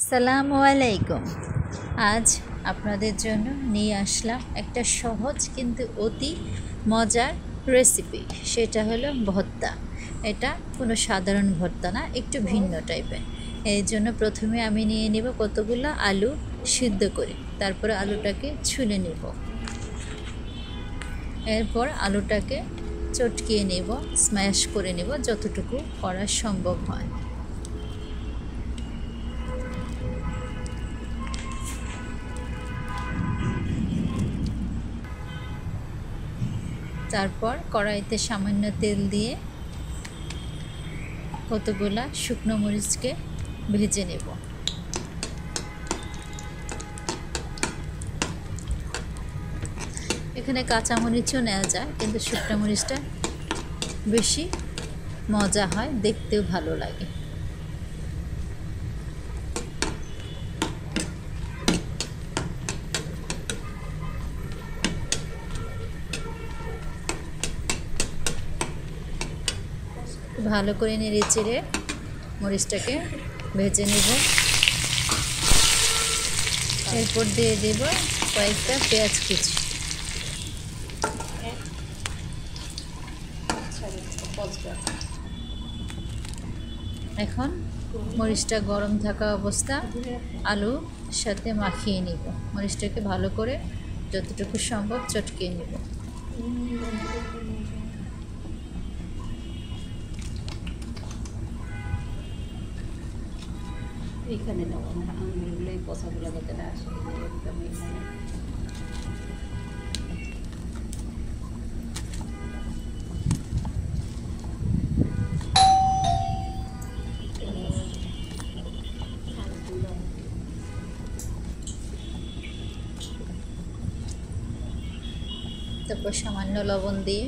সালামু আলাইকুম। আজ আপনাদের জন্য নিয়ে আসলাম একটা সহজ কিন্তু অতি মজার রেসিপি। সেটা হলো ভর্তা। এটা কোনো সাধারণ ভর্তা না, একটু ভিন্ন টাইপের। এই জন্য প্রথমে আমি নিয়ে নেব কতগুলো আলু সিদ্ধ করে, তারপরে আলুটাকে ছুলে নেব। এরপর আলুটাকে চটকিয়ে নেব, স্ম্যাশ করে নেব যতটুকু করা সম্ভব হয়। তারপর কড়াইতে সামান্য তেল দিয়ে কতগুলা শুকনো মরিচকে ভেজে নেব। এখানে কাঁচা মরিচও নেওয়া যায়, কিন্তু শুকনো মরিচটা বেশি মজা হয়, দেখতেও ভালো লাগে। ভালো করে নেড়ে চেড়ে মরিচটাকে ভেজে নেব। এরপর দিয়ে দেব কয়েকটা পেঁয়াজ কুচি। এখন মরিচটা গরম থাকা অবস্থা আলুর সাথে মাখিয়ে নিব। মরিচটাকে ভালো করে যতটুকু সম্ভব চটকিয়ে নেব। এইখানে দেবো না, আঙুলগুলো এই পচাগুলো যাতে না আসে, একদম এইখানে। তারপর সামান্য লবণ দিয়ে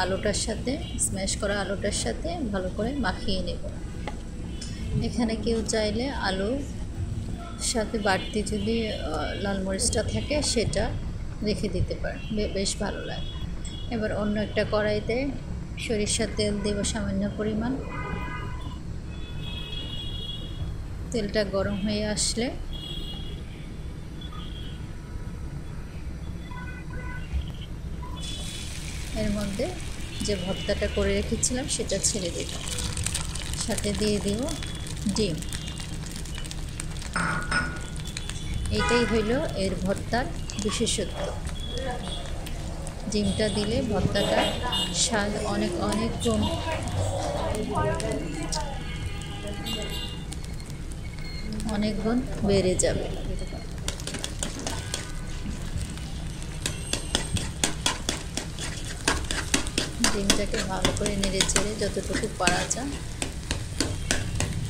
আলুটার সাথে, স্ম্যাশ করা আলুটার সাথে ভালো করে মাখিয়ে নেব। এখানে কেউ চাইলে আলুর সাথে বাড়তি যদি লাল মরিচটা থাকে সেটা রেখে দিতে পারে, বেশ ভালো লাগে। এবার অন্য একটা কড়াইতে সরিষার তেল দেব সামান্য পরিমাণ। তেলটা গরম হয়ে আসলে এর মধ্যে যে ভর্তাটা করে রেখেছিলাম সেটা ছেড়ে দেব। সাথে দিয়ে দেব ডিম। এটাই হইল এর ভর্তার বিশেষত্ব। ডিমটা দিলে ভর্তাটা স্বাদ অনেক গুণ বেড়ে যাবে। ডিমটাকে ভালো করে নেড়ে চেড়ে যতটুকু পারা যায়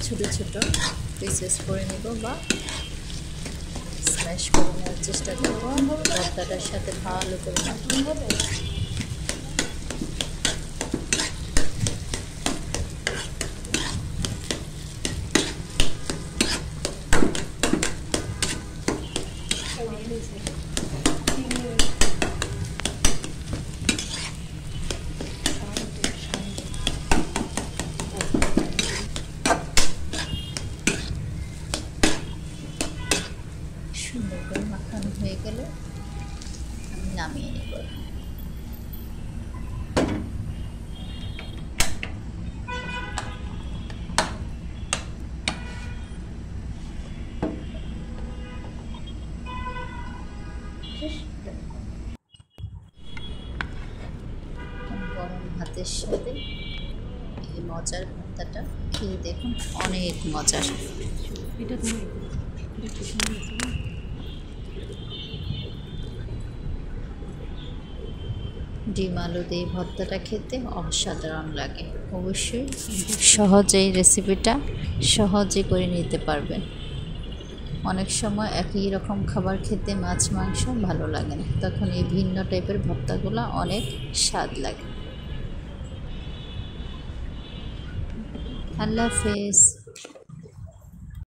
ছোটো ছোটো পিসেস করে নেব বা স্ম্যাশ করে নেওয়ার চেষ্টা করব। ভর্তাটার সাথে ভালো করে মাখিয়ে সুন্দর করে মাখানো হয়ে গেলে আমি নামিয়ে নেব। গরম ভাতের সাথে এই মজার ভর্তাটা খেয়ে দেখুন, অনেক মজার। এটা তুমি ডিম আলু দিয়ে ভর্তাটা খেতে অসাধারণ লাগে। অবশ্যই সহজে এই রেসিপিটা সহজে করে নিতে পারবেন। অনেক সময় একই রকম খাবার খেতে মাছ মাংস ভালো লাগে না, তখন এই ভিন্ন টাইপের ভর্তাগুলো অনেক স্বাদ লাগে। আল্লাহ হাফেজ।